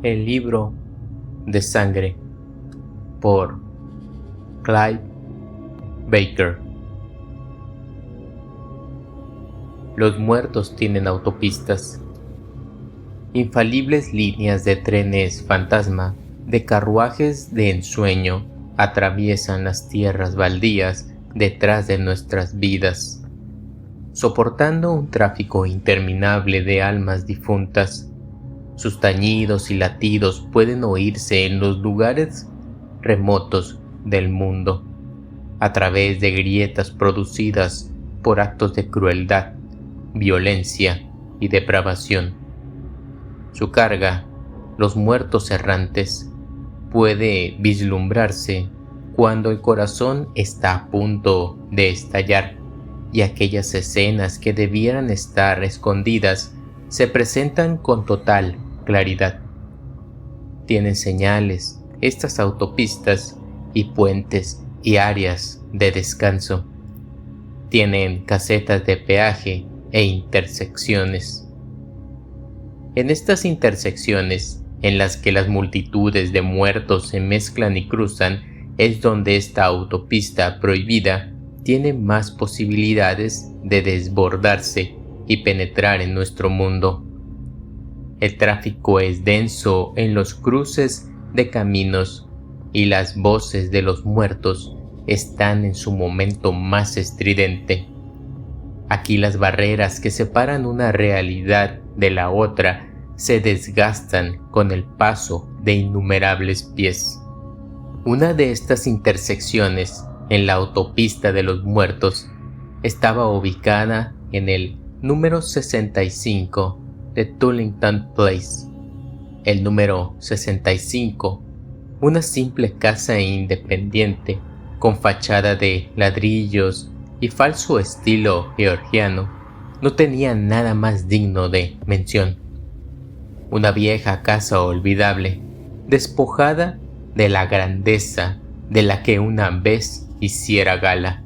El libro de sangre por Clive Barker. Los muertos tienen autopistas, infalibles líneas de trenes fantasma, de carruajes de ensueño, atraviesan las tierras baldías detrás de nuestras vidas, soportando un tráfico interminable de almas difuntas. Sus tañidos y latidos pueden oírse en los lugares remotos del mundo, a través de grietas producidas por actos de crueldad, violencia y depravación. Su carga, los muertos errantes, puede vislumbrarse cuando el corazón está a punto de estallar y aquellas escenas que debieran estar escondidas se presentan con total claridad. Tienen señales, estas autopistas y puentes y áreas de descanso. Tienen casetas de peaje e intersecciones. En estas intersecciones, en las que las multitudes de muertos se mezclan y cruzan, es donde esta autopista prohibida tiene más posibilidades de desbordarse y penetrar en nuestro mundo. El tráfico es denso en los cruces de caminos y las voces de los muertos están en su momento más estridente. Aquí las barreras que separan una realidad de la otra se desgastan con el paso de innumerables pies. Una de estas intersecciones en la autopista de los muertos estaba ubicada en el número 65 de Tullington Place. El número 65, una simple casa independiente con fachada de ladrillos y falso estilo georgiano, no tenía nada más digno de mención. Una vieja casa olvidable, despojada de la grandeza de la que una vez hiciera gala.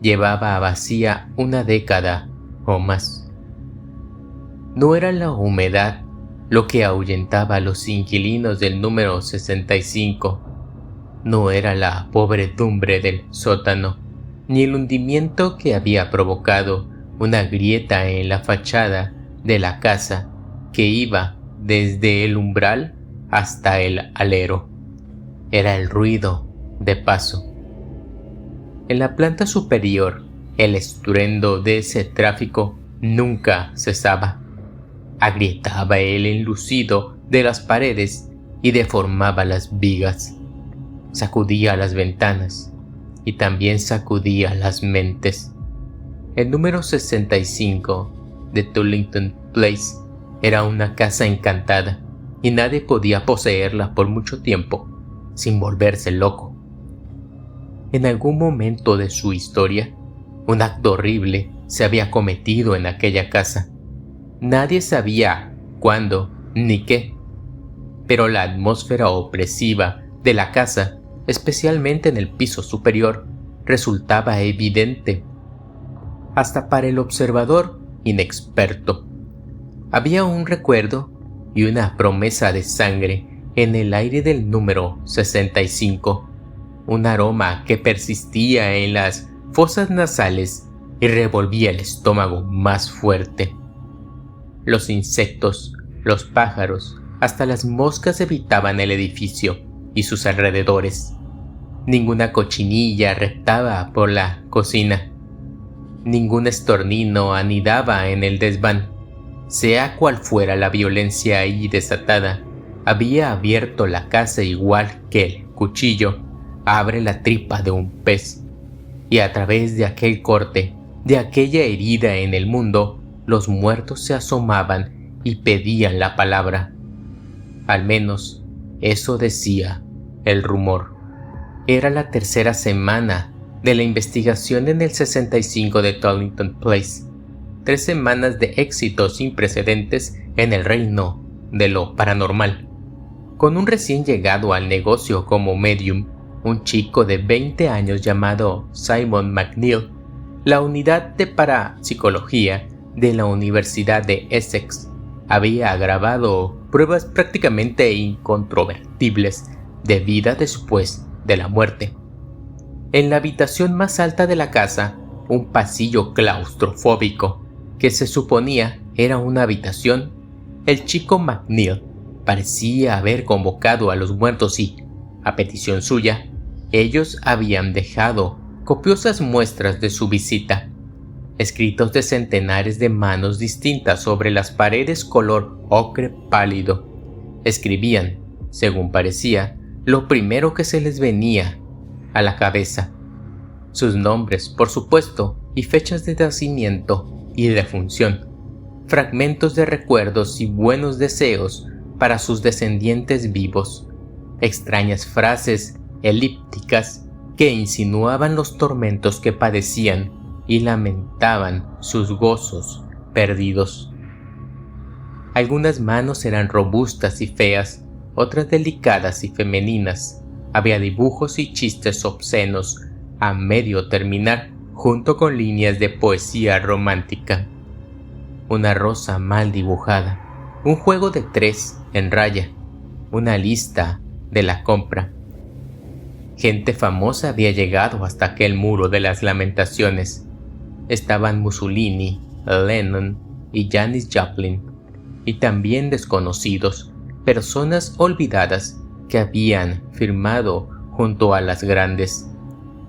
Llevaba vacía una década o más. No era la humedad lo que ahuyentaba a los inquilinos del número 65. No era la pobredumbre del sótano, ni el hundimiento que había provocado una grieta en la fachada de la casa que iba desde el umbral hasta el alero. Era el ruido de paso. En la planta superior, el estruendo de ese tráfico nunca cesaba. Agrietaba el enlucido de las paredes y deformaba las vigas. Sacudía las ventanas y también sacudía las mentes. El número 65 de Tullington Place era una casa encantada y nadie podía poseerla por mucho tiempo sin volverse loco. En algún momento de su historia, un acto horrible se había cometido en aquella casa. Nadie sabía cuándo ni qué, pero la atmósfera opresiva de la casa, especialmente en el piso superior, resultaba evidente, hasta para el observador inexperto. Había un recuerdo y una promesa de sangre en el aire del número 65, un aroma que persistía en las fosas nasales y revolvía el estómago más fuerte. Los insectos, los pájaros, hasta las moscas evitaban el edificio y sus alrededores. Ninguna cochinilla reptaba por la cocina. Ningún estornino anidaba en el desván. Sea cual fuera la violencia ahí desatada, había abierto la casa igual que el cuchillo abre la tripa de un pez. Y a través de aquel corte, de aquella herida en el mundo, los muertos se asomaban y pedían la palabra. Al menos, eso decía el rumor. Era la tercera semana de la investigación en el 65 de Tullington Place. 3 semanas de éxito sin precedentes en el reino de lo paranormal. Con un recién llegado al negocio como medium, un chico de 20 años llamado Simon McNeil, la unidad de parapsicología de la Universidad de Essex había grabado pruebas prácticamente incontrovertibles de vida después de la muerte. En la habitación más alta de la casa, un pasillo claustrofóbico que se suponía era una habitación, el chico McNeil parecía haber convocado a los muertos y, a petición suya, ellos habían dejado copiosas muestras de su visita, escritos de centenares de manos distintas sobre las paredes color ocre pálido. Escribían, según parecía, lo primero que se les venía a la cabeza. Sus nombres, por supuesto, y fechas de nacimiento y defunción, fragmentos de recuerdos y buenos deseos para sus descendientes vivos, extrañas frases elípticas que insinuaban los tormentos que padecían y lamentaban sus gozos perdidos. Algunas manos eran robustas y feas, otras delicadas y femeninas. Había dibujos y chistes obscenos a medio terminar, junto con líneas de poesía romántica. Una rosa mal dibujada, un juego de 3 en raya, una lista de la compra. Gente famosa había llegado hasta aquel muro de las lamentaciones. Estaban Mussolini, Lennon y Janis Joplin, y también desconocidos, personas olvidadas que habían firmado junto a las grandes.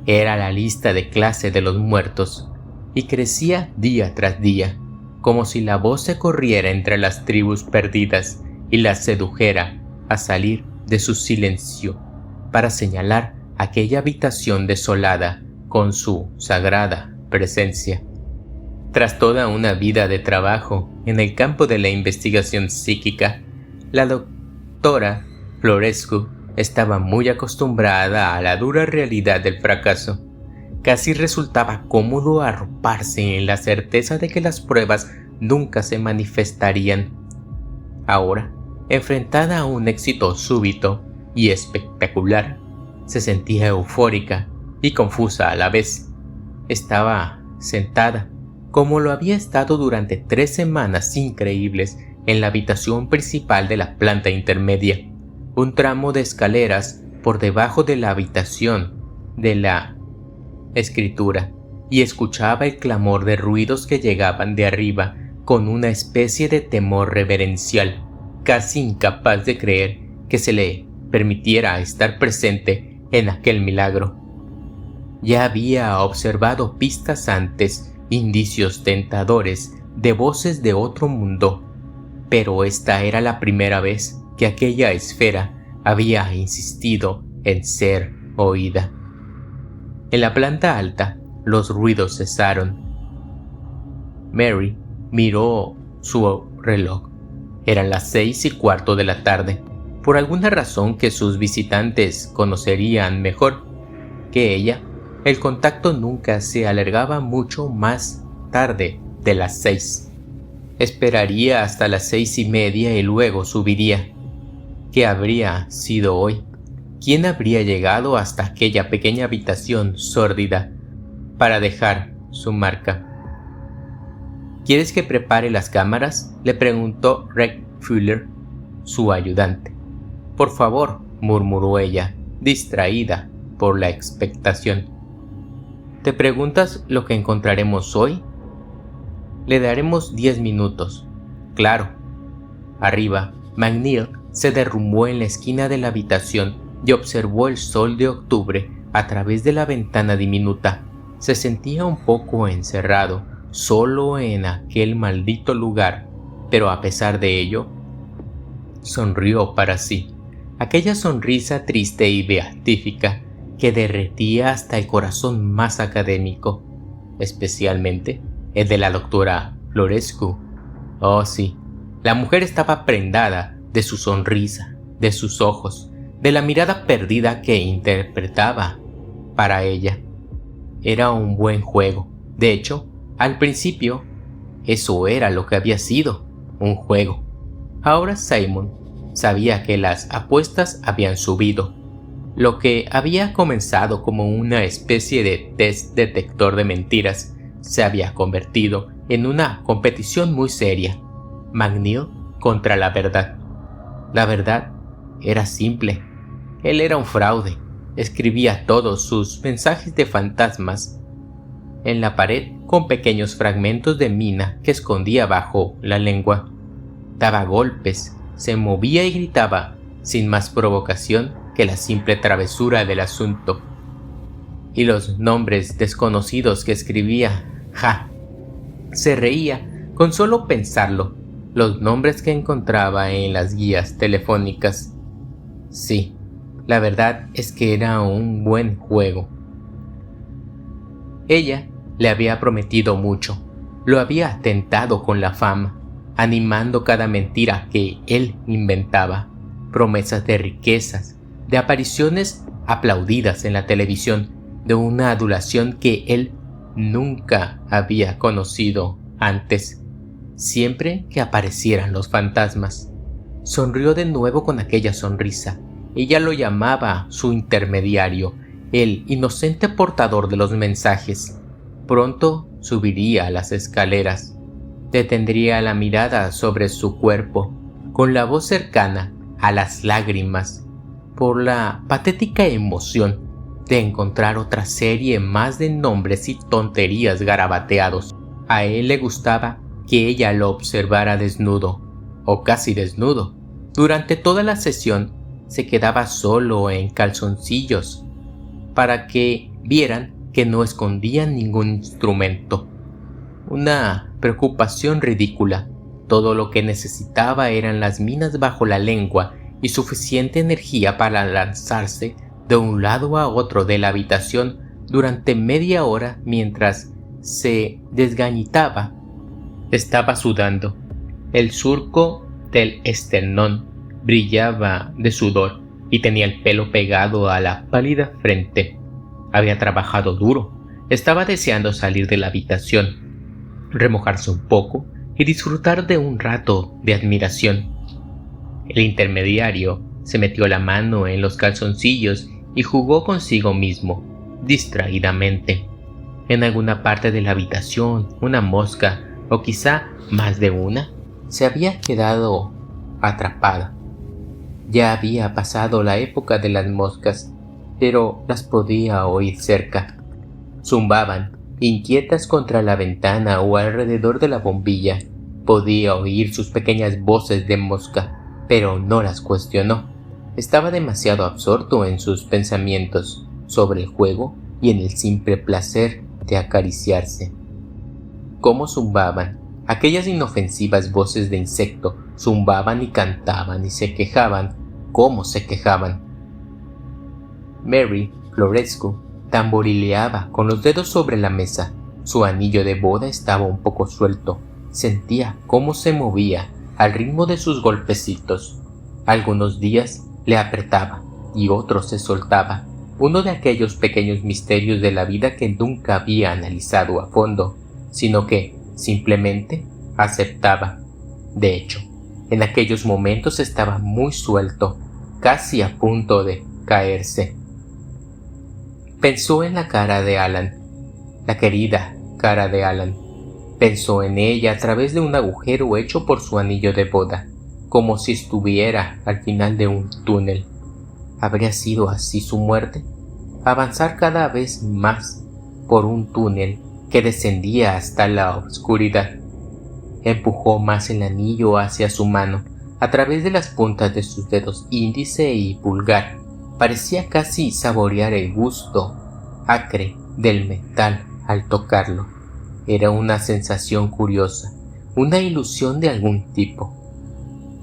Era la lista de clase de los muertos, y crecía día tras día, como si la voz se corriera entre las tribus perdidas y las sedujera a salir de su silencio para señalar aquella habitación desolada con su sagrada presencia. Tras toda una vida de trabajo en el campo de la investigación psíquica, la doctora Florescu estaba muy acostumbrada a la dura realidad del fracaso. Casi resultaba cómodo arroparse en la certeza de que las pruebas nunca se manifestarían. Ahora, enfrentada a un éxito súbito y espectacular, se sentía eufórica y confusa a la vez. Estaba sentada, como lo había estado durante 3 semanas increíbles, en la habitación principal de la planta intermedia, un tramo de escaleras por debajo de la habitación de la escritura, y escuchaba el clamor de ruidos que llegaban de arriba con una especie de temor reverencial, casi incapaz de creer que se le permitiera estar presente en aquel milagro. Ya había observado pistas antes, indicios tentadores de voces de otro mundo, pero esta era la primera vez que aquella esfera había insistido en ser oída. En la planta alta, los ruidos cesaron. Mary miró su reloj. Eran las 6:15 de la tarde. Por alguna razón que sus visitantes conocerían mejor que ella, el contacto nunca se alargaba mucho más tarde de las 6. Esperaría hasta las 6:30 y luego subiría. ¿Qué habría sido hoy? ¿Quién habría llegado hasta aquella pequeña habitación sórdida para dejar su marca? ¿Quieres que prepare las cámaras?, le preguntó Reg Fuller, su ayudante. Por favor, murmuró ella, distraída por la expectación. ¿Te preguntas lo que encontraremos hoy? Le daremos 10 minutos. Claro. Arriba, McNeil se derrumbó en la esquina de la habitación y observó el sol de octubre a través de la ventana diminuta. Se sentía un poco encerrado, solo en aquel maldito lugar, pero a pesar de ello, sonrió para sí. Aquella sonrisa triste y beatífica que derretía hasta el corazón más académico, especialmente el de la doctora Florescu. Oh sí, la mujer estaba prendada de su sonrisa, de sus ojos, de la mirada perdida que interpretaba para ella. Era un buen juego. De hecho, al principio, eso era lo que había sido, un juego. Ahora Simon sabía que las apuestas habían subido. Lo que había comenzado como una especie de test detector de mentiras se había convertido en una competición muy seria. McNeil contra la verdad. La verdad era simple. Él era un fraude. Escribía todos sus mensajes de fantasmas en la pared con pequeños fragmentos de mina que escondía bajo la lengua. Daba golpes, se movía y gritaba sin más provocación que la simple travesura del asunto. Y los nombres desconocidos que escribía, se reía con solo pensarlo. Los nombres que encontraba en las guías telefónicas. Sí, la verdad es que era un buen juego. Ella le había prometido mucho, lo había tentado con la fama, animando cada mentira que él inventaba, promesas de riquezas, de apariciones aplaudidas en la televisión, de una adulación que él nunca había conocido antes. Siempre que aparecieran los fantasmas, sonrió de nuevo con aquella sonrisa. Ella lo llamaba su intermediario, el inocente portador de los mensajes. Pronto subiría a las escaleras, detendría la mirada sobre su cuerpo, con la voz cercana a las lágrimas, por la patética emoción de encontrar otra serie más de nombres y tonterías garabateados. A él le gustaba que ella lo observara desnudo, o casi desnudo. Durante toda la sesión se quedaba solo en calzoncillos, para que vieran que no escondían ningún instrumento. Una preocupación ridícula. Todo lo que necesitaba eran las minas bajo la lengua y suficiente energía para lanzarse de un lado a otro de la habitación durante media hora mientras se desgañitaba. Estaba sudando. El surco del esternón brillaba de sudor y tenía el pelo pegado a la pálida frente. Había trabajado duro. Estaba deseando salir de la habitación, remojarse un poco y disfrutar de un rato de admiración. El intermediario se metió la mano en los calzoncillos y jugó consigo mismo, distraídamente. En alguna parte de la habitación, una mosca, o quizá más de una, se había quedado atrapada. Ya había pasado la época de las moscas, pero las podía oír cerca. Zumbaban, inquietas contra la ventana o alrededor de la bombilla. Podía oír sus pequeñas voces de mosca, pero no las cuestionó. Estaba demasiado absorto en sus pensamientos sobre el juego y en el simple placer de acariciarse. ¿Cómo zumbaban? Aquellas inofensivas voces de insecto zumbaban y cantaban y se quejaban. ¿Cómo se quejaban? Mary Florescu tamborileaba con los dedos sobre la mesa. Su anillo de boda estaba un poco suelto. Sentía cómo se movía al ritmo de sus golpecitos. Algunos días le apretaba y otros se soltaba. Uno de aquellos pequeños misterios de la vida que nunca había analizado a fondo, sino que simplemente aceptaba. De hecho, en aquellos momentos estaba muy suelto, casi a punto de caerse. Pensó en la cara de Alan, la querida cara de Alan. Pensó en ella a través de un agujero hecho por su anillo de boda, como si estuviera al final de un túnel. ¿Habría sido así su muerte? Avanzar cada vez más por un túnel que descendía hasta la oscuridad. Empujó más el anillo hacia su mano, a través de las puntas de sus dedos índice y pulgar. Parecía casi saborear el gusto acre del metal al tocarlo. Era una sensación curiosa, una ilusión de algún tipo.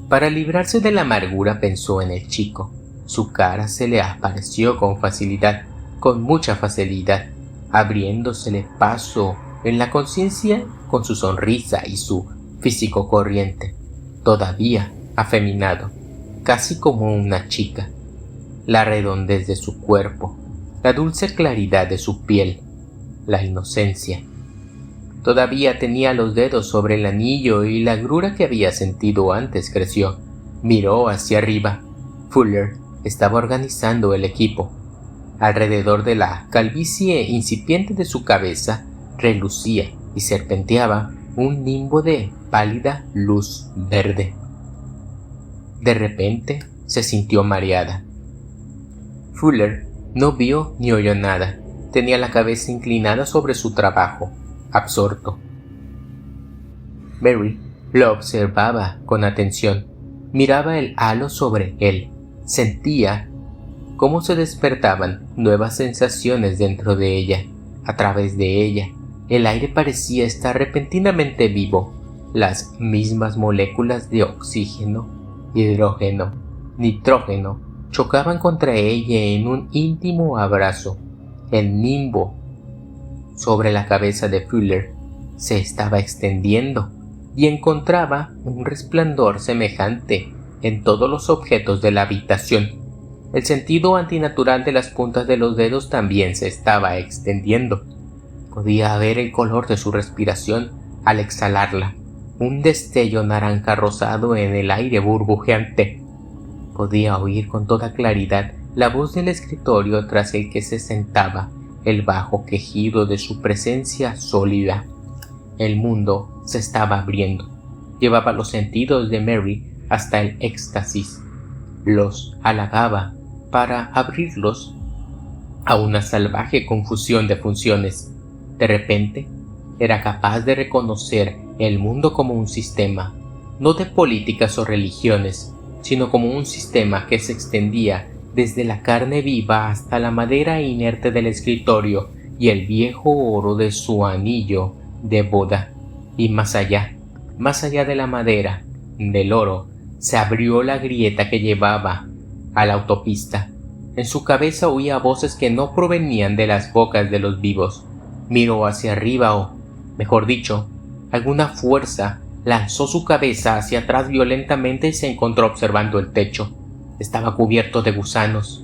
Para librarse de la amargura pensó en el chico. Su cara se le apareció con facilidad, con mucha facilidad, abriéndosele paso en la conciencia con su sonrisa y su físico corriente, todavía afeminado, casi como una chica. La redondez de su cuerpo, la dulce claridad de su piel, la inocencia. Todavía tenía los dedos sobre el anillo y la agrura que había sentido antes creció. Miró hacia arriba. Fuller estaba organizando el equipo. Alrededor de la calvicie incipiente de su cabeza relucía y serpenteaba un nimbo de pálida luz verde. De repente se sintió mareada. Fuller no vio ni oyó nada. Tenía la cabeza inclinada sobre su trabajo, absorto. Mary lo observaba con atención. Miraba el halo sobre él. Sentía cómo se despertaban nuevas sensaciones dentro de ella, a través de ella. El aire parecía estar repentinamente vivo. Las mismas moléculas de oxígeno, hidrógeno, nitrógeno chocaban contra ella en un íntimo abrazo. El nimbo sobre la cabeza de Fuller se estaba extendiendo y encontraba un resplandor semejante en todos los objetos de la habitación. El sentido antinatural de las puntas de los dedos también se estaba extendiendo. Podía ver el color de su respiración al exhalarla, un destello naranja rosado en el aire burbujeante. Podía oír con toda claridad la voz del escritorio tras el que se sentaba, el bajo quejido de su presencia sólida. El mundo se estaba abriendo. Llevaba los sentidos de Mary hasta el éxtasis. Los halagaba para abrirlos a una salvaje confusión de funciones. De repente, era capaz de reconocer el mundo como un sistema, no de políticas o religiones, sino como un sistema que se extendía desde la carne viva hasta la madera inerte del escritorio y el viejo oro de su anillo de boda. Y más allá de la madera, del oro, se abrió la grieta que llevaba a la autopista. En su cabeza oía voces que no provenían de las bocas de los vivos. Miró hacia arriba o, mejor dicho, alguna fuerza lanzó su cabeza hacia atrás violentamente y se encontró observando el techo. Estaba cubierto de gusanos.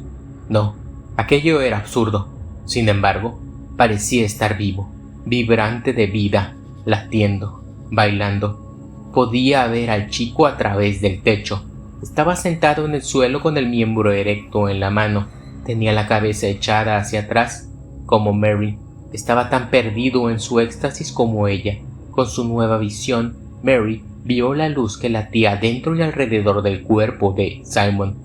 No, aquello era absurdo. Sin embargo, parecía estar vivo, vibrante de vida, latiendo, bailando. Podía ver al chico a través del techo. Estaba sentado en el suelo con el miembro erecto en la mano. Tenía la cabeza echada hacia atrás, como Mary. Estaba tan perdido en su éxtasis como ella. Con su nueva visión, Mary vio la luz que latía dentro y alrededor del cuerpo de Simon.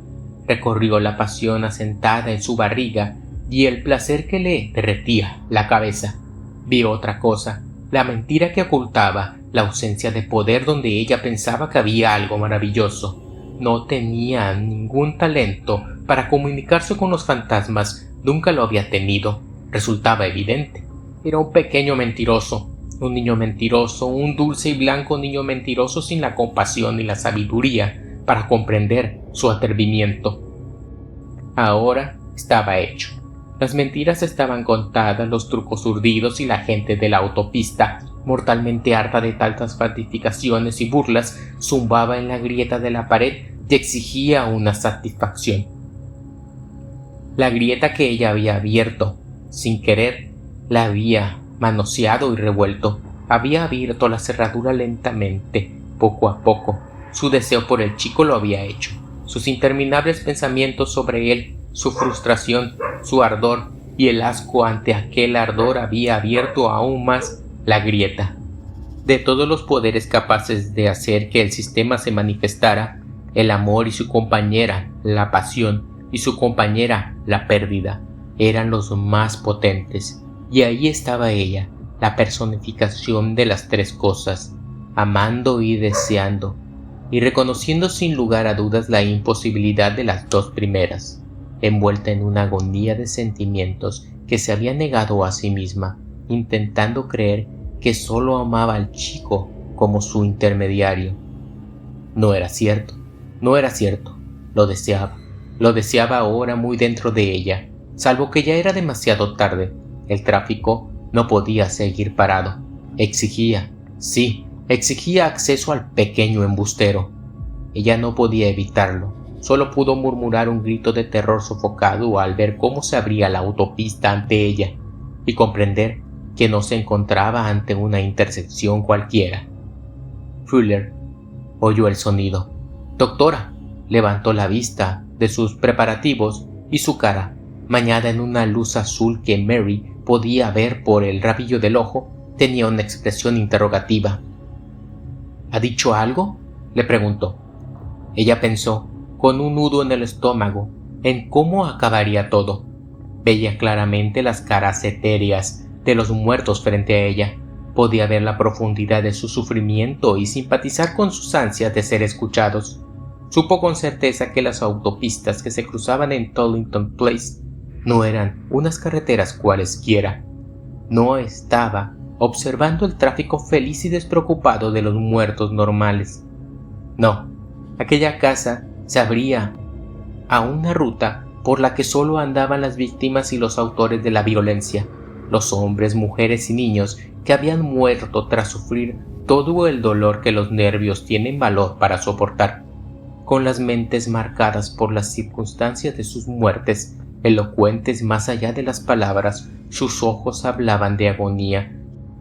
Recorrió la pasión asentada en su barriga y el placer que le derretía la cabeza. Vio otra cosa, la mentira que ocultaba, la ausencia de poder donde ella pensaba que había algo maravilloso. No tenía ningún talento para comunicarse con los fantasmas, nunca lo había tenido. Resultaba evidente. Era un pequeño mentiroso, un niño mentiroso, un dulce y blanco niño mentiroso sin la compasión y la sabiduría para comprender su atrevimiento. Ahora estaba hecho. Las mentiras estaban contadas, los trucos urdidos y la gente de la autopista, mortalmente harta de tantas falsificaciones y burlas, zumbaba en la grieta de la pared y exigía una satisfacción. La grieta que ella había abierto, sin querer, la había manoseado y revuelto. Había abierto la cerradura lentamente, poco a poco. Su deseo por el chico lo había hecho. Sus interminables pensamientos sobre él, su frustración, su ardor y el asco ante aquel ardor había abierto aún más la grieta. De todos los poderes capaces de hacer que el sistema se manifestara, el amor y su compañera, la pasión, y su compañera, la pérdida, eran los más potentes. Y ahí estaba ella, la personificación de las tres cosas, amando y deseando, y reconociendo sin lugar a dudas la imposibilidad de las dos primeras, envuelta en una agonía de sentimientos que se había negado a sí misma, intentando creer que solo amaba al chico como su intermediario. No era cierto, lo deseaba ahora muy dentro de ella, salvo que ya era demasiado tarde. El tráfico no podía seguir parado. Exigía acceso al pequeño embustero. Ella no podía evitarlo. Solo pudo murmurar un grito de terror sofocado al ver cómo se abría la autopista ante ella y comprender que no se encontraba ante una intersección cualquiera. Fuller oyó el sonido. «Doctora», levantó la vista de sus preparativos y su cara, bañada en una luz azul que Mary podía ver por el rabillo del ojo, tenía una expresión interrogativa. «¿Ha dicho algo?», le preguntó. Ella pensó, con un nudo en el estómago, en cómo acabaría todo. Veía claramente las caras etéreas de los muertos frente a ella. Podía ver la profundidad de su sufrimiento y simpatizar con sus ansias de ser escuchados. Supo con certeza que las autopistas que se cruzaban en Tollington Place no eran unas carreteras cualesquiera. No estaba observando el tráfico feliz y despreocupado de los muertos normales. No, aquella casa se abría a una ruta por la que solo andaban las víctimas y los autores de la violencia, los hombres, mujeres y niños que habían muerto tras sufrir todo el dolor que los nervios tienen valor para soportar. Con las mentes marcadas por las circunstancias de sus muertes, elocuentes más allá de las palabras, sus ojos hablaban de agonía.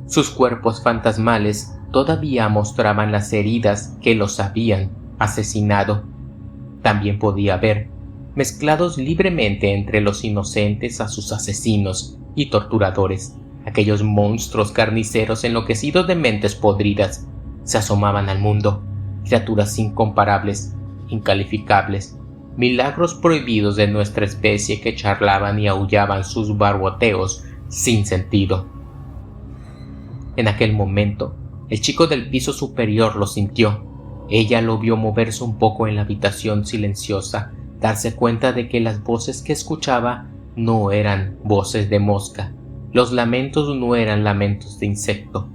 Sus cuerpos fantasmales todavía mostraban las heridas que los habían asesinado. También podía ver, mezclados libremente entre los inocentes a sus asesinos y torturadores, aquellos monstruos carniceros enloquecidos de mentes podridas. Se asomaban al mundo, criaturas incomparables, incalificables, milagros prohibidos de nuestra especie que charlaban y aullaban sus barboteos sin sentido. En aquel momento, el chico del piso superior lo sintió. Ella lo vio moverse un poco en la habitación silenciosa, darse cuenta de que las voces que escuchaba no eran voces de mosca, los lamentos no eran lamentos de insecto.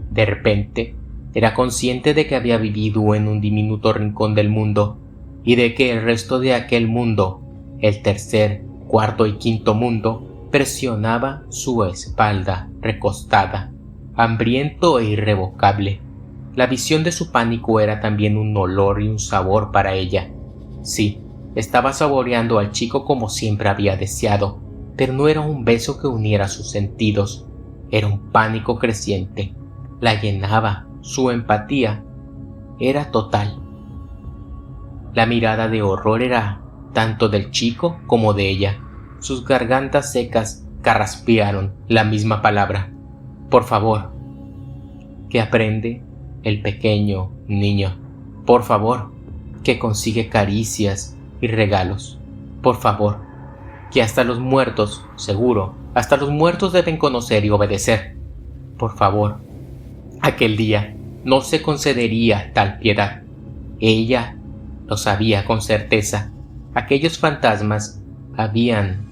De repente, era consciente de que había vivido en un diminuto rincón del mundo, y de que el resto de aquel mundo, el tercer, cuarto y quinto mundo, presionaba su espalda recostada, hambriento e irrevocable. La visión de su pánico era también un olor y un sabor para ella. Sí, estaba saboreando al chico como siempre había deseado, pero no era un beso que uniera sus sentidos, era un pánico creciente. La llenaba, su empatía era total. La mirada de horror era tanto del chico como de ella. Sus gargantas secas carraspearon la misma palabra. Por favor. ¿Qué aprende el pequeño niño? Por favor. Que consigue caricias y regalos. Por favor. Que hasta los muertos, seguro, hasta los muertos deben conocer y obedecer. Por favor. Aquel día no se concedería tal piedad. Ella lo sabía con certeza. Aquellos fantasmas habían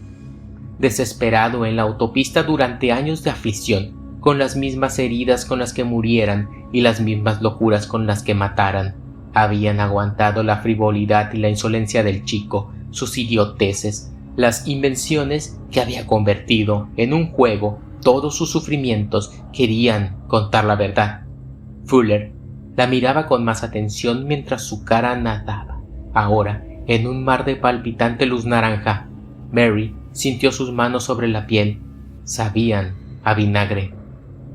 desesperado en la autopista durante años de aflicción, con las mismas heridas con las que murieran y las mismas locuras con las que mataran. Habían aguantado la frivolidad y la insolencia del chico, sus idioteces, las invenciones que había convertido en un juego. Todos sus sufrimientos querían contar la verdad. Fuller la miraba con más atención mientras su cara nadaba, ahora, en un mar de palpitante luz naranja. Mary sintió sus manos sobre la piel. Sabían a vinagre.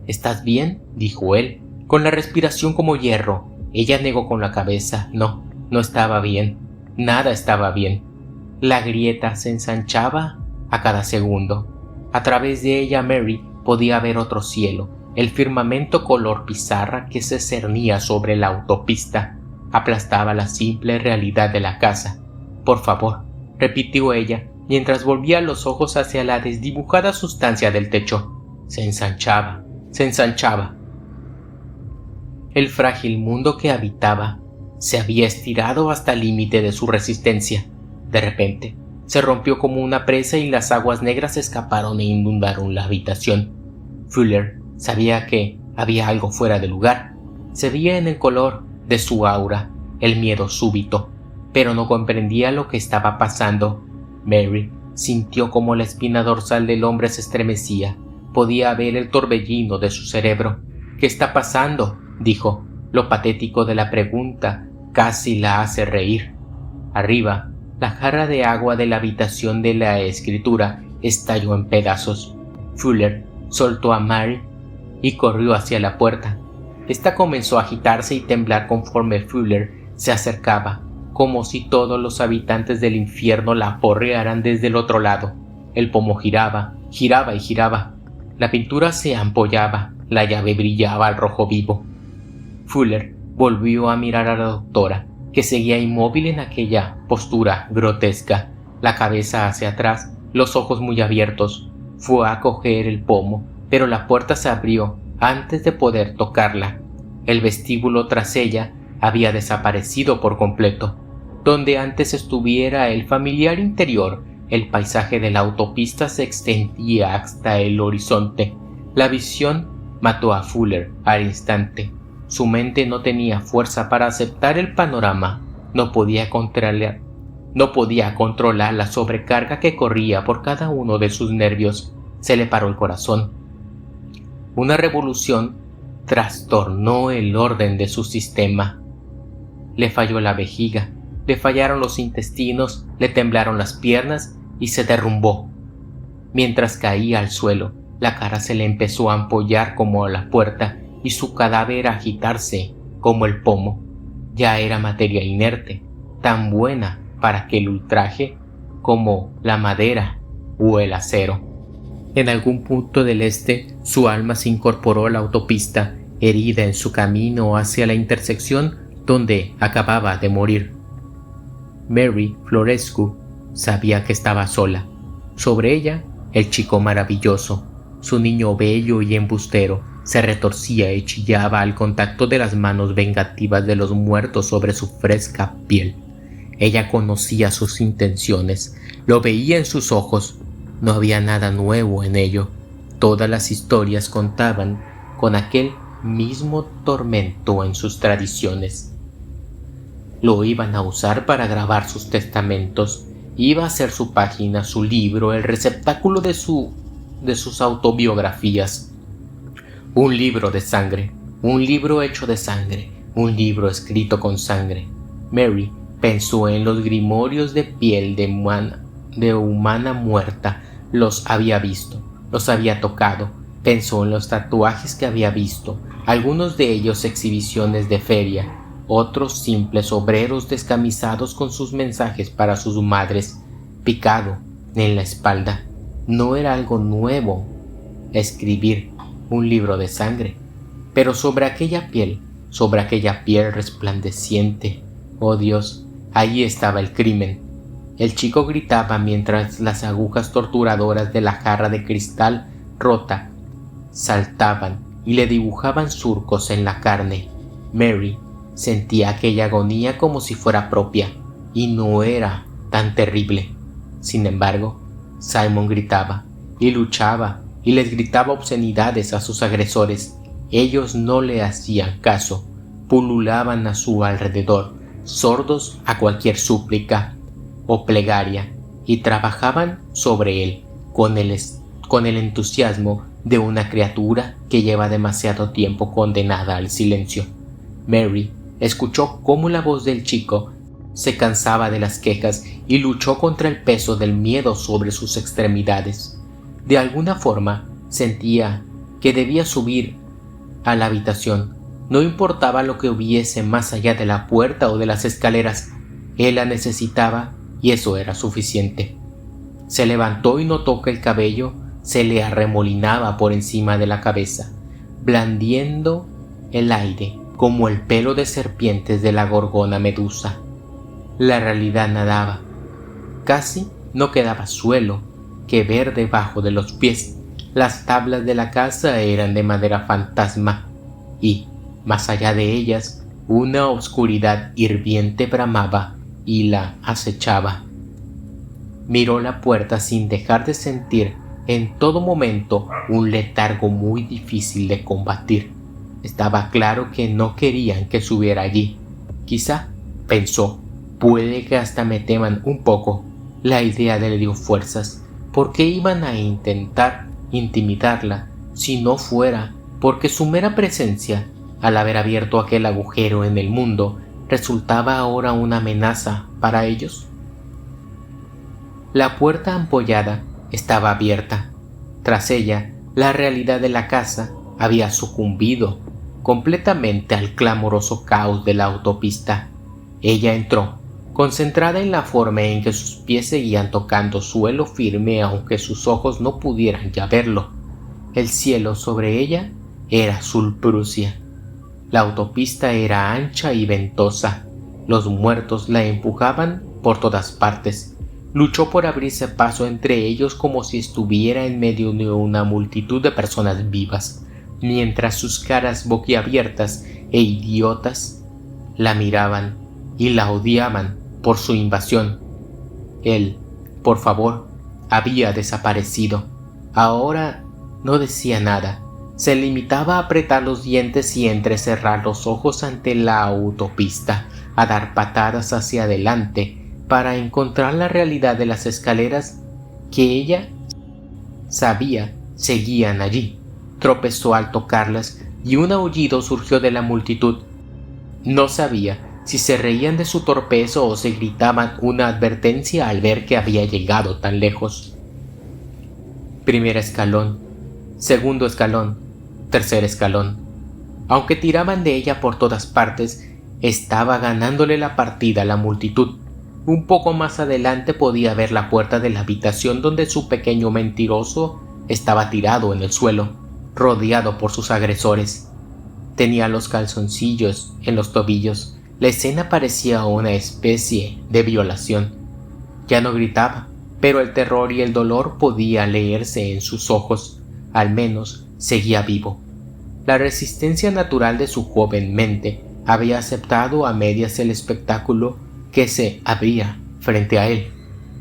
¿Estás bien?, dijo él, con la respiración como hierro. Ella negó con la cabeza. No estaba bien. Nada estaba bien. La grieta se ensanchaba a cada segundo. A través de ella Mary podía ver otro cielo, el firmamento color pizarra que se cernía sobre la autopista. Aplastaba la simple realidad de la casa. Por favor, repitió ella, mientras volvía los ojos hacia la desdibujada sustancia del techo. Se ensanchaba, se ensanchaba. El frágil mundo que habitaba se había estirado hasta el límite de su resistencia. De repente, se rompió como una presa y las aguas negras escaparon e inundaron la habitación. Fuller sabía que había algo fuera de lugar. Se veía en el color de su aura el miedo súbito, pero no comprendía lo que estaba pasando. Mary sintió como la espina dorsal del hombre se estremecía. Podía ver el torbellino de su cerebro. «¿Qué está pasando?», dijo. Lo patético de la pregunta casi la hace reír. Arriba, la jarra de agua de la habitación de la escritura estalló en pedazos. Fuller soltó a Mary y corrió hacia la puerta. Esta comenzó a agitarse y temblar conforme Fuller se acercaba, como si todos los habitantes del infierno la aporrearan desde el otro lado. El pomo giraba, giraba y giraba. La pintura se ampollaba, la llave brillaba al rojo vivo. Fuller volvió a mirar a la doctora, que seguía inmóvil en aquella postura grotesca, la cabeza hacia atrás, los ojos muy abiertos. Fue a coger el pomo, pero la puerta se abrió antes de poder tocarla. El vestíbulo tras ella había desaparecido por completo. Donde antes estuviera el familiar interior, el paisaje de la autopista se extendía hasta el horizonte. La visión mató a Fuller al instante. Su mente no tenía fuerza para aceptar el panorama. No podía controlar la sobrecarga que corría por cada uno de sus nervios. Se le paró el corazón. Una revolución trastornó el orden de su sistema. Le falló la vejiga, le fallaron los intestinos, le temblaron las piernas y se derrumbó. Mientras caía al suelo, la cara se le empezó a ampollar como la puerta y su cadáver a agitarse como el pomo. Ya era materia inerte, tan buena para aquel ultraje como la madera o el acero. En algún punto del este, su alma se incorporó a la autopista, herida en su camino hacia la intersección donde acababa de morir. Mary Florescu sabía que estaba sola. Sobre ella, el chico maravilloso, su niño bello y embustero, se retorcía y chillaba al contacto de las manos vengativas de los muertos sobre su fresca piel. Ella conocía sus intenciones, lo veía en sus ojos. No había nada nuevo en ello. Todas las historias contaban con aquel mismo tormento en sus tradiciones. Lo iban a usar para grabar sus testamentos. Iba a ser su página, su libro, el receptáculo de sus autobiografías. Un libro de sangre, un libro hecho de sangre, un libro escrito con sangre. Mary pensó en los grimorios de piel de humana muerta. Los había visto, los había tocado. Pensó en los tatuajes que había visto, algunos de ellos exhibiciones de feria, otros simples obreros descamisados con sus mensajes para sus madres, picado en la espalda. No era algo nuevo escribir un libro de sangre, pero sobre aquella piel resplandeciente, oh Dios, allí estaba el crimen. El chico gritaba mientras las agujas torturadoras de la jarra de cristal rota saltaban y le dibujaban surcos en la carne. Mary sentía aquella agonía como si fuera propia, y no era tan terrible. Sin embargo, Simon gritaba y luchaba y les gritaba obscenidades a sus agresores. Ellos no le hacían caso, pululaban a su alrededor, sordos a cualquier súplica o plegaria, y trabajaban sobre él con el entusiasmo de una criatura que lleva demasiado tiempo condenada al silencio. Mary escuchó cómo la voz del chico se cansaba de las quejas y luchó contra el peso del miedo sobre sus extremidades. De alguna forma sentía que debía subir a la habitación. No importaba lo que hubiese más allá de la puerta o de las escaleras. Él la necesitaba y eso era suficiente. Se levantó y notó que el cabello se le arremolinaba por encima de la cabeza, blandiendo el aire como el pelo de serpientes de la gorgona Medusa. La realidad nadaba. Casi no quedaba suelo que ver debajo de los pies. Las tablas de la casa eran de madera fantasma y, más allá de ellas, una oscuridad hirviente bramaba y la acechaba. Miró la puerta sin dejar de sentir en todo momento un letargo muy difícil de combatir. Estaba claro que no querían que subiera allí. Quizá, pensó, puede que hasta me teman un poco. La idea le dio fuerzas. ¿Por qué iban a intentar intimidarla si no fuera porque su mera presencia, al haber abierto aquel agujero en el mundo, resultaba ahora una amenaza para ellos? La puerta ampollada estaba abierta. Tras ella, la realidad de la casa había sucumbido completamente al clamoroso caos de la autopista. Ella entró, concentrada en la forma en que sus pies seguían tocando suelo firme aunque sus ojos no pudieran ya verlo. El cielo sobre ella era azul Prusia. La autopista era ancha y ventosa. Los muertos la empujaban por todas partes. Luchó por abrirse paso entre ellos como si estuviera en medio de una multitud de personas vivas, mientras sus caras boquiabiertas e idiotas la miraban y la odiaban por su invasión. Él, por favor, había desaparecido. Ahora no decía nada. Se limitaba a apretar los dientes y entrecerrar los ojos ante la autopista, a dar patadas hacia adelante para encontrar la realidad de las escaleras que ella sabía seguían allí. Tropezó al tocarlas y un aullido surgió de la multitud. No sabía si se reían de su torpeza o se gritaban una advertencia al ver que había llegado tan lejos. Primer escalón, segundo escalón, tercer escalón. Aunque tiraban de ella por todas partes, estaba ganándole la partida a la multitud. Un poco más adelante podía ver la puerta de la habitación donde su pequeño mentiroso estaba tirado en el suelo, rodeado por sus agresores. Tenía los calzoncillos en los tobillos. La escena parecía una especie de violación. Ya no gritaba, pero el terror y el dolor podía leerse en sus ojos. Al menos seguía vivo. La resistencia natural de su joven mente había aceptado a medias el espectáculo que se abría frente a él.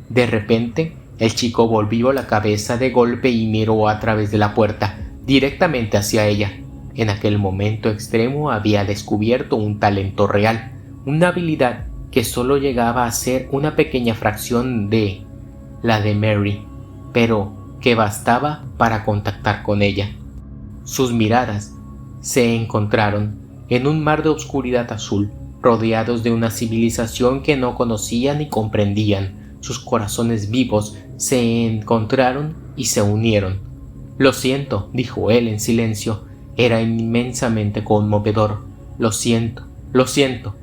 De repente, el chico volvió la cabeza de golpe y miró a través de la puerta, directamente hacia ella. En aquel momento extremo había descubierto un talento real, una habilidad que solo llegaba a ser una pequeña fracción de la de Mary, pero que bastaba para contactar con ella. Sus miradas se encontraron en un mar de oscuridad azul, rodeados de una civilización que no conocían ni comprendían. Sus corazones vivos se encontraron y se unieron. «Lo siento», dijo él en silencio. Era inmensamente conmovedor. «Lo siento, lo siento».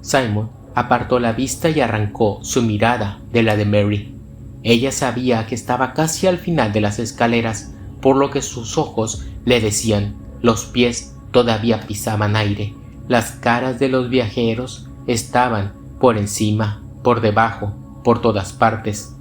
Simon apartó la vista y arrancó su mirada de la de Mary. Ella sabía que estaba casi al final de las escaleras, por lo que sus ojos le decían. Los pies todavía pisaban aire. Las caras de los viajeros estaban por encima, por debajo, por todas partes.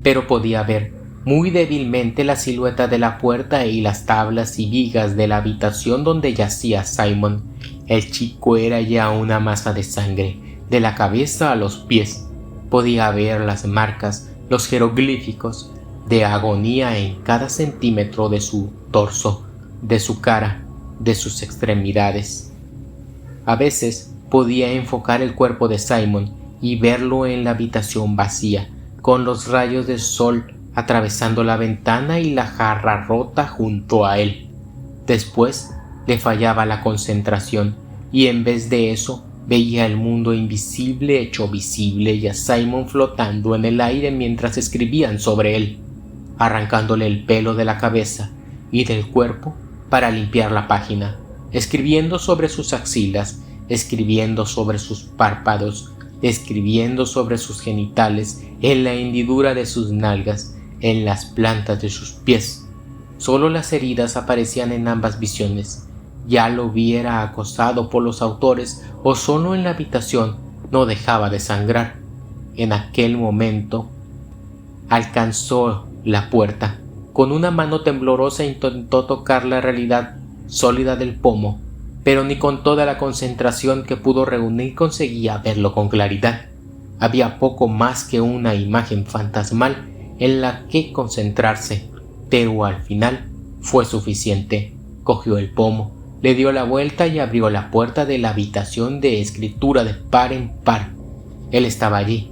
Pero podía ver muy débilmente la silueta de la puerta y las tablas y vigas de la habitación donde yacía Simon. El chico era ya una masa de sangre, de la cabeza a los pies. Podía ver las marcas, los jeroglíficos de agonía en cada centímetro de su torso, de su cara, de sus extremidades. A veces podía enfocar el cuerpo de Simon y verlo en la habitación vacía, con los rayos del sol atravesando la ventana y la jarra rota junto a él. Después le fallaba la concentración y en vez de eso veía el mundo invisible hecho visible y a Simon flotando en el aire mientras escribían sobre él, arrancándole el pelo de la cabeza y del cuerpo para limpiar la página, escribiendo sobre sus axilas, escribiendo sobre sus párpados, escribiendo sobre sus genitales, en la hendidura de sus nalgas, en las plantas de sus pies. Solo las heridas aparecían en ambas visiones. Ya lo hubiera acosado por los autores o solo en la habitación no dejaba de sangrar. En aquel momento alcanzó la puerta. Con una mano temblorosa intentó tocar la realidad sólida del pomo, pero ni con toda la concentración que pudo reunir conseguía verlo con claridad. Había poco más que una imagen fantasmal en la que concentrarse, pero al final fue suficiente. Cogió el pomo, le dio la vuelta y abrió la puerta de la habitación de escritura de par en par. Él estaba allí,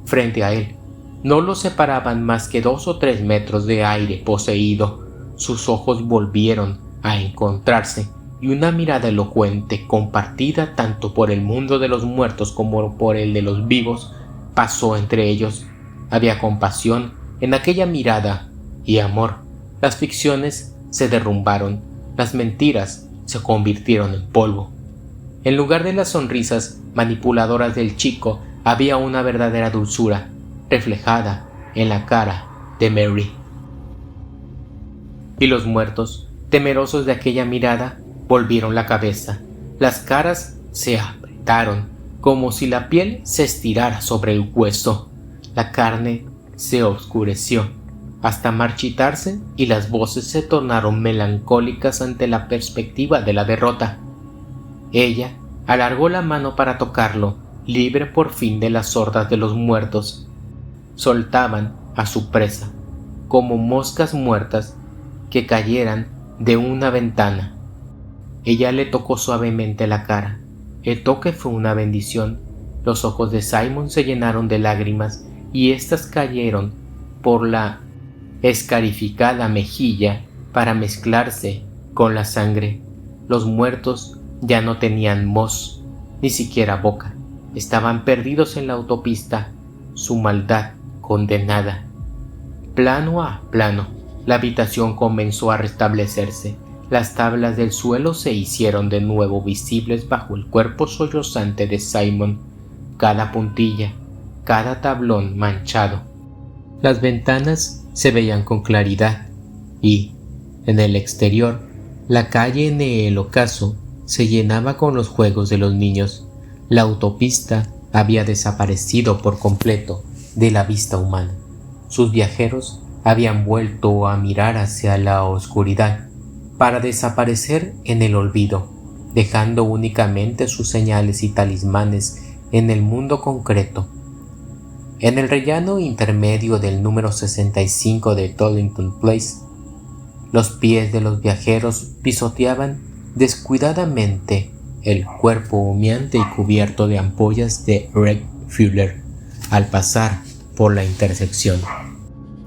frente a él. No lo separaban más que 2 o 3 metros de aire poseído. Sus ojos volvieron a encontrarse y una mirada elocuente, compartida tanto por el mundo de los muertos como por el de los vivos, pasó entre ellos. Había compasión en aquella mirada y amor. Las ficciones se derrumbaron, las mentiras se convirtieron en polvo. En lugar de las sonrisas manipuladoras del chico, había una verdadera dulzura reflejada en la cara de Mary. Y los muertos, temerosos de aquella mirada, volvieron la cabeza. Las caras se apretaron, como si la piel se estirara sobre el hueso. La carne se oscureció hasta marchitarse y las voces se tornaron melancólicas ante la perspectiva de la derrota. Ella alargó la mano para tocarlo, libre por fin de las hordas de los muertos. Soltaban a su presa, como moscas muertas que cayeran de una ventana. Ella le tocó suavemente la cara. El toque fue una bendición. Los ojos de Simon se llenaron de lágrimas y éstas cayeron por la escarificada mejilla para mezclarse con la sangre. Los muertos ya no tenían voz, ni siquiera boca. Estaban perdidos en la autopista, su maldad condenada. Plano a plano, la habitación comenzó a restablecerse. Las tablas del suelo se hicieron de nuevo visibles bajo el cuerpo sollozante de Simon, cada puntilla, cada tablón manchado. Las ventanas se veían con claridad y, en el exterior, la calle en el ocaso se llenaba con los juegos de los niños. La autopista había desaparecido por completo de la vista humana. Sus viajeros habían vuelto a mirar hacia la oscuridad para desaparecer en el olvido, dejando únicamente sus señales y talismanes en el mundo concreto. En el rellano intermedio del número 65 de Tollington Place, los pies de los viajeros pisoteaban descuidadamente el cuerpo humeante y cubierto de ampollas de Red Fuller al pasar por la intersección.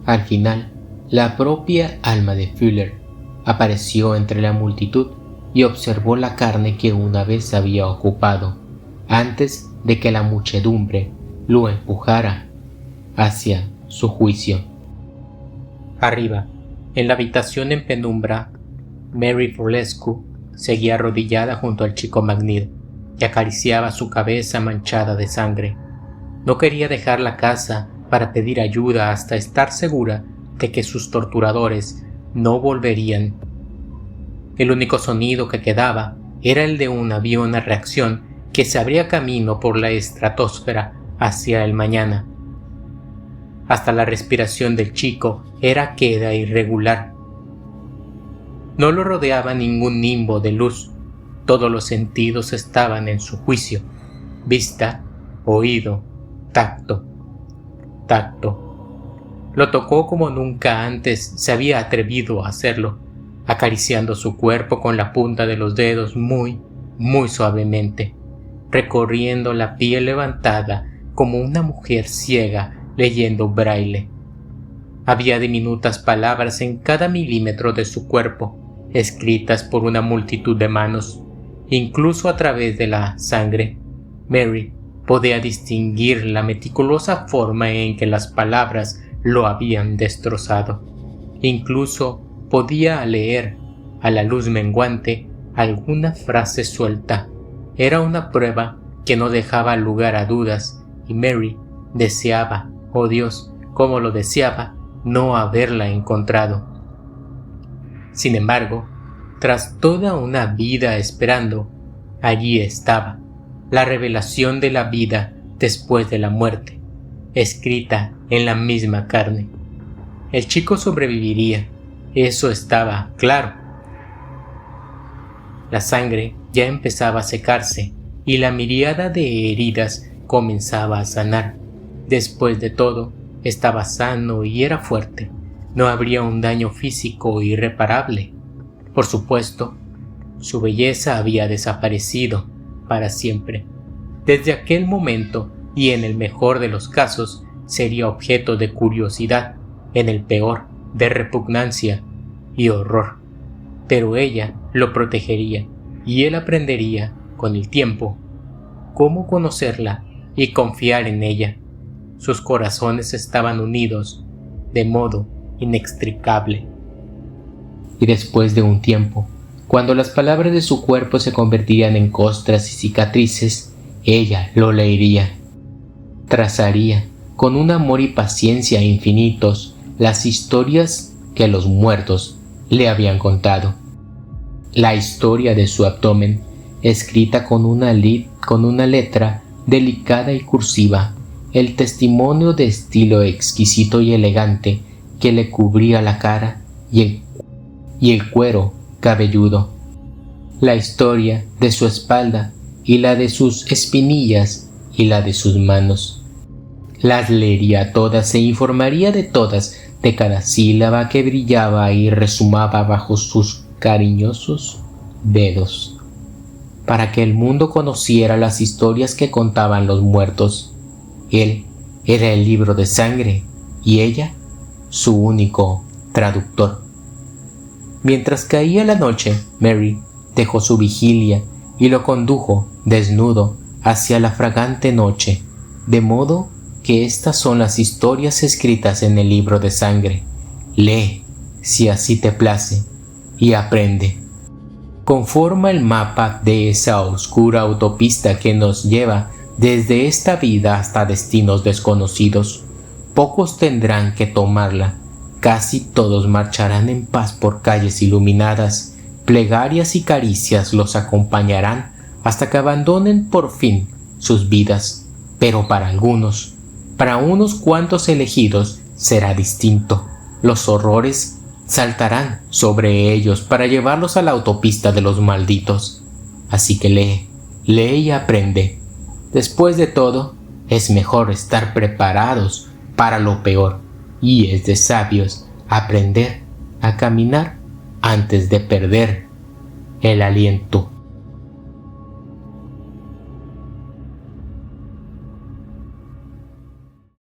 Al final, la propia alma de Fuller apareció entre la multitud y observó la carne que una vez había ocupado, antes de que la muchedumbre lo empujara hacia su juicio. Arriba, en la habitación en penumbra, Mary Forlescu seguía arrodillada junto al chico McNeil, que acariciaba su cabeza manchada de sangre. No quería dejar la casa para pedir ayuda hasta estar segura de que sus torturadores no volverían. El único sonido que quedaba era el de un avión a reacción que se abría camino por la estratosfera hacia el mañana. Hasta la respiración del chico era queda irregular. No lo rodeaba ningún nimbo de luz. Todos los sentidos estaban en su juicio: vista, oído, tacto. Lo tocó como nunca antes se había atrevido a hacerlo, acariciando su cuerpo con la punta de los dedos muy, muy suavemente, recorriendo la piel levantada como una mujer ciega leyendo braille. Había diminutas palabras en cada milímetro de su cuerpo, escritas por una multitud de manos. Incluso a través de la sangre, Mary podía distinguir la meticulosa forma en que las palabras lo habían destrozado. Incluso podía leer, a la luz menguante, alguna frase suelta. Era una prueba que no dejaba lugar a dudas, y Mary deseaba, oh Dios, cómo lo deseaba, no haberla encontrado. Sin embargo, tras toda una vida esperando, allí estaba, la revelación de la vida después de la muerte, escrita en la misma carne. El chico sobreviviría, eso estaba claro. La sangre ya empezaba a secarse y la miríada de heridas comenzaba a sanar. Después de todo, estaba sano y era fuerte. No habría un daño físico irreparable. Por supuesto, su belleza había desaparecido para siempre. Desde aquel momento, y en el mejor de los casos, sería objeto de curiosidad, en el peor, de repugnancia y horror. Pero ella lo protegería, y él aprendería, con el tiempo, cómo conocerla y confiar en ella. Sus corazones estaban unidos de modo inextricable. Y después de un tiempo, cuando las palabras de su cuerpo se convertían en costras y cicatrices, ella lo leería. Trazaría, con un amor y paciencia infinitos, las historias que los muertos le habían contado. La historia de su abdomen, escrita con una letra delicada y cursiva, el testimonio de estilo exquisito y elegante que le cubría la cara y el cuero cabelludo, la historia de su espalda y la de sus espinillas y la de sus manos. Las leería todas e informaría de todas, de cada sílaba que brillaba y rezumaba bajo sus cariñosos dedos, para que el mundo conociera las historias que contaban los muertos. Él era el libro de sangre y ella su único traductor. Mientras caía la noche, Mary dejó su vigilia y lo condujo, desnudo, hacia la fragante noche, de modo que estas son las historias escritas en el libro de sangre. Lee, si así te place, y aprende. Conforma el mapa de esa oscura autopista que nos lleva desde esta vida hasta destinos desconocidos. Pocos tendrán que tomarla, casi todos marcharán en paz por calles iluminadas. Plegarias y caricias los acompañarán hasta que abandonen por fin sus vidas. Pero para unos cuantos elegidos, será distinto. Los horrores saltarán sobre ellos para llevarlos a la autopista de los malditos. Así que lee y aprende. Después de todo, es mejor estar preparados para lo peor, y es de sabios aprender a caminar antes de perder el aliento.